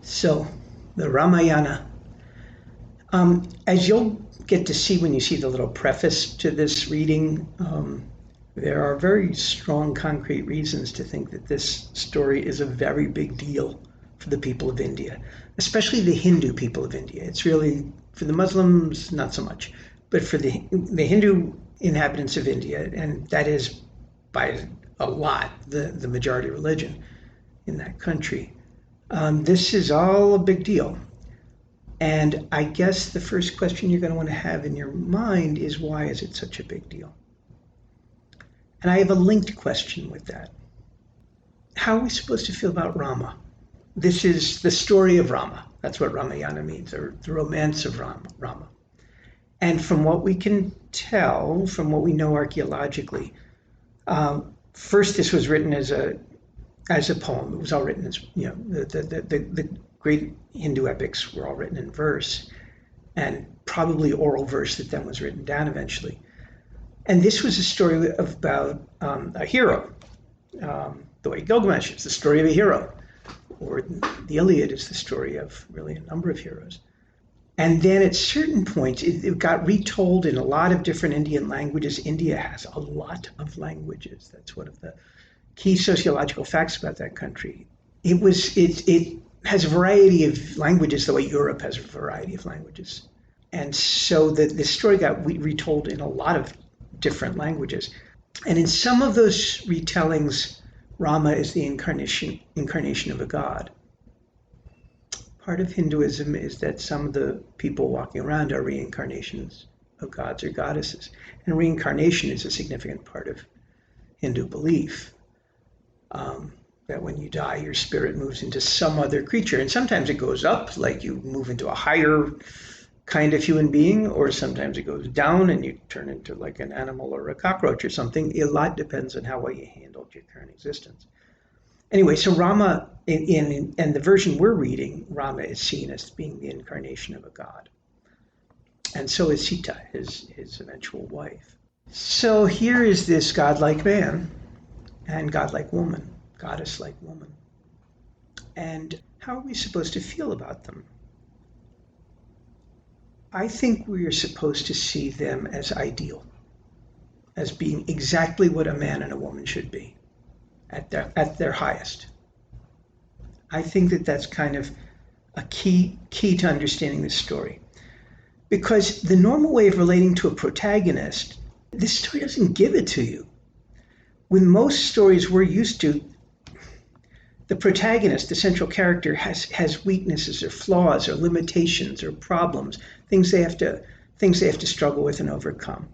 So, the Ramayana. As you'll get to see when you see the little preface to this reading, there are very strong, concrete reasons to think that this story is a very big deal for the people of India, especially the Hindu people of India. It's really, for the Muslims, not so much, but for the Hindu inhabitants of India, and that is by a lot the majority religion in that country. This is all a big deal. And I guess the first question you're going to want to have in your mind is, why is it such a big deal? And I have a linked question with that. How are we supposed to feel about Rama? This is the story of Rama. That's what Ramayana means, or the romance of Rama. And from what we can tell, from what we know archaeologically, first this was written as a poem. It was all written as, the great Hindu epics were all written in verse, and probably oral verse that then was written down eventually. And this was a story about a hero. The way Gilgamesh is the story of a hero, or the Iliad is the story of really a number of heroes. And then at certain points, it got retold in a lot of different Indian languages. India has a lot of languages. That's one of the key sociological facts about that country. It has a variety of languages the way Europe has a variety of languages. And so the story got retold in a lot of different languages. And in some of those retellings, Rama is the incarnation of a god. Part of Hinduism is that some of the people walking around are reincarnations of gods or goddesses. And reincarnation is a significant part of Hindu belief. That when you die, your spirit moves into some other creature. And sometimes it goes up, like you move into a higher kind of human being, or sometimes it goes down and you turn into like an animal or a cockroach or something. A lot depends on how well you handled your current existence. Anyway, so Rama, in the version we're reading, Rama is seen as being the incarnation of a god. And so is Sita, his eventual wife. So here is this godlike man and godlike woman, goddess-like woman. And how are we supposed to feel about them? I think we are supposed to see them as ideal, as being exactly what a man and a woman should be at their highest. I think that that's kind of a key to understanding this story. Because the normal way of relating to a protagonist, this story doesn't give it to you. With most stories we're used to, the protagonist, the central character, has weaknesses or flaws or limitations or problems, things they have to struggle with and overcome.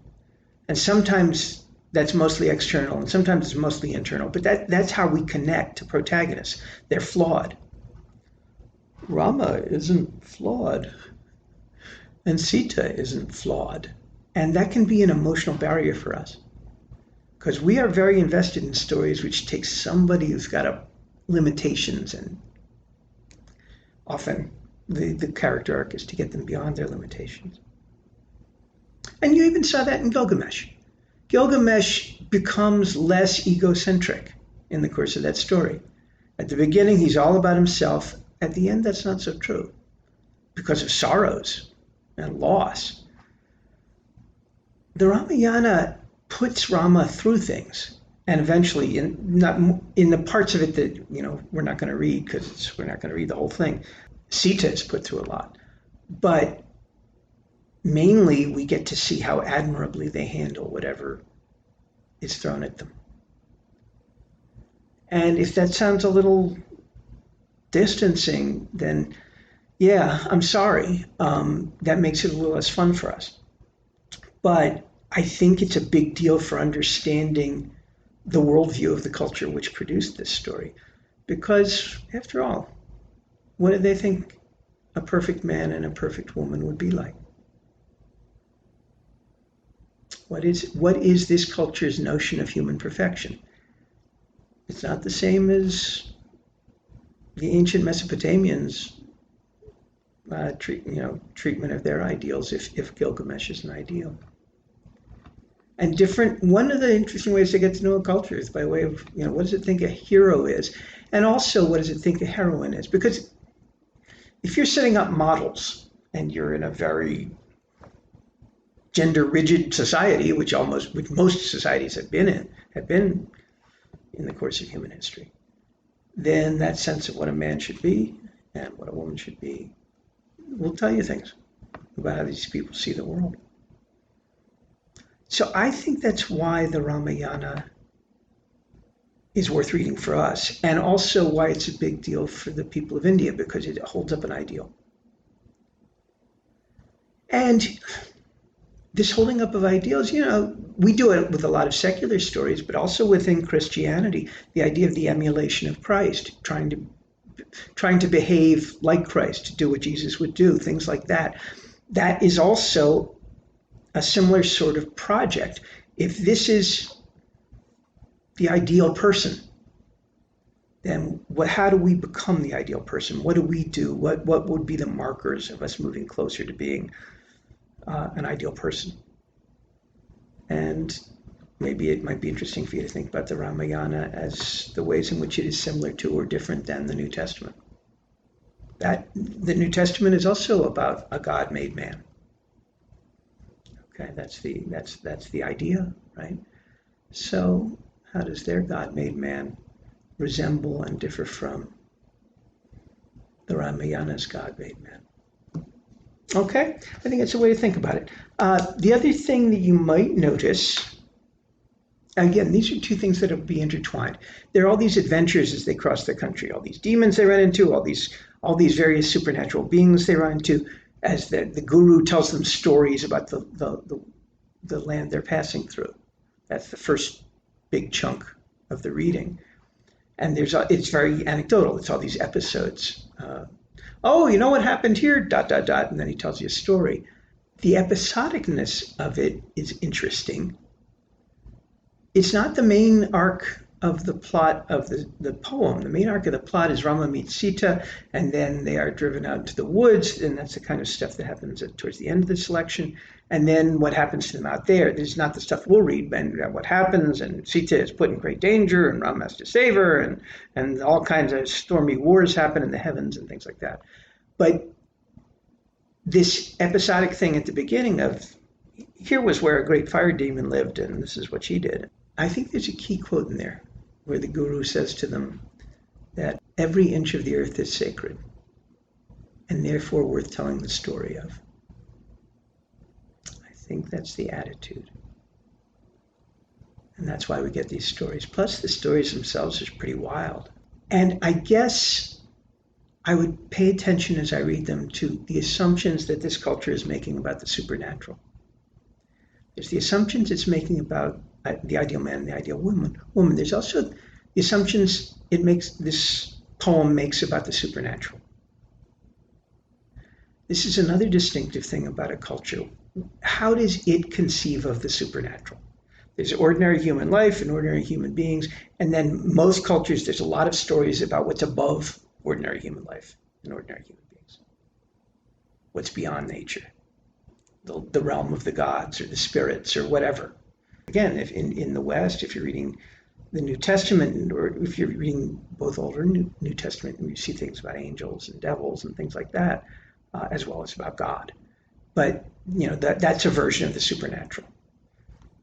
And sometimes that's mostly external, and sometimes it's mostly internal. But that's how we connect to protagonists. They're flawed. Rama isn't flawed, and Sita isn't flawed, and that can be an emotional barrier for us, because we are very invested in stories which take somebody who's got limitations, and often the character arc is to get them beyond their limitations. And you even saw that in Gilgamesh. Gilgamesh becomes less egocentric in the course of that story. At the beginning, he's all about himself. At the end, that's not so true because of sorrows and loss. The Ramayana puts Rama through things. And eventually, in the parts of it that we're not going to read, because we're not going to read the whole thing, Sita is put through a lot. But mainly, we get to see how admirably they handle whatever is thrown at them. And if that sounds a little distancing, then yeah, I'm sorry. That makes it a little less fun for us. But I think it's a big deal for understanding the worldview of the culture which produced this story. Because, after all, what do they think a perfect man and a perfect woman would be like? What is this culture's notion of human perfection? It's not the same as the ancient Mesopotamians' treatment of their ideals, if Gilgamesh is an ideal. And one of the interesting ways to get to know a culture is by way of, what does it think a hero is? And also, what does it think a heroine is? Because if you're setting up models and you're in a very gender rigid society, which most societies have been in the course of human history, then that sense of what a man should be and what a woman should be will tell you things about how these people see the world. So I think that's why the Ramayana is worth reading for us, and also why it's a big deal for the people of India, because it holds up an ideal. And this holding up of ideals, we do it with a lot of secular stories, but also within Christianity, the idea of the emulation of Christ, trying to behave like Christ, to do what Jesus would do, things like that. That is also a similar sort of project. If this is the ideal person, then how do we become the ideal person? What do we do? What would be the markers of us moving closer to being an ideal person? And maybe it might be interesting for you to think about the Ramayana as the ways in which it is similar to or different than the New Testament. That the New Testament is also about a God-made man. Okay, that's the idea, right? So how does their God-made man resemble and differ from the Ramayana's God-made man? Okay, I think that's a way to think about it. The other thing that you might notice, again, these are two things that will be intertwined. There are all these adventures as they cross the country, all these demons they run into, all these various supernatural beings they run into, as the guru tells them stories about the land they're passing through. That's the first big chunk of the reading. And it's very anecdotal. It's all these episodes. Oh, you know what happened here, ... and then he tells you a story. The episodicness of it is interesting. It's not the main arc of the plot of the poem. The main arc of the plot is Rama meets Sita, and then they are driven out into the woods, and that's the kind of stuff that happens towards the end of the selection. And then what happens to them out there is not the stuff we'll read, and what happens, and Sita is put in great danger, and Rama has to save her, and all kinds of stormy wars happen in the heavens and things like that. But this episodic thing at the beginning of, here was where a great fire demon lived, and this is what she did. I think there's a key quote in there where the guru says to them that every inch of the earth is sacred and therefore worth telling the story of. I think that's the attitude. And that's why we get these stories. Plus, the stories themselves are pretty wild. And I guess I would pay attention as I read them to the assumptions that this culture is making about the supernatural. There's the assumptions it's making about the ideal man and the ideal woman. There's also the assumptions this poem makes about the supernatural. This is another distinctive thing about a culture. How does it conceive of the supernatural? There's ordinary human life and ordinary human beings, and then most cultures, there's a lot of stories about what's above ordinary human life and ordinary human beings. What's beyond nature, the realm of the gods or the spirits or whatever. Again, if in the West, if you're reading the New Testament, or if you're reading both Old and New Testament, you see things about angels and devils and things like that, as well as about God. But that's a version of the supernatural.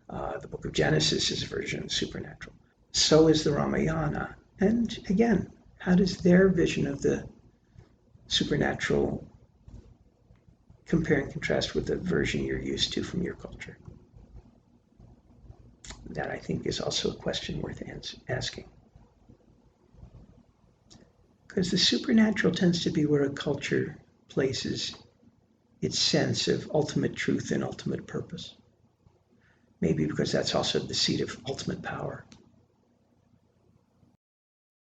The book of Genesis is a version of the supernatural. So is the Ramayana. And again, how does their vision of the supernatural compare and contrast with the version you're used to from your culture? That, I think, is also a question worth asking. Because the supernatural tends to be where a culture places its sense of ultimate truth and ultimate purpose. Maybe because that's also the seat of ultimate power.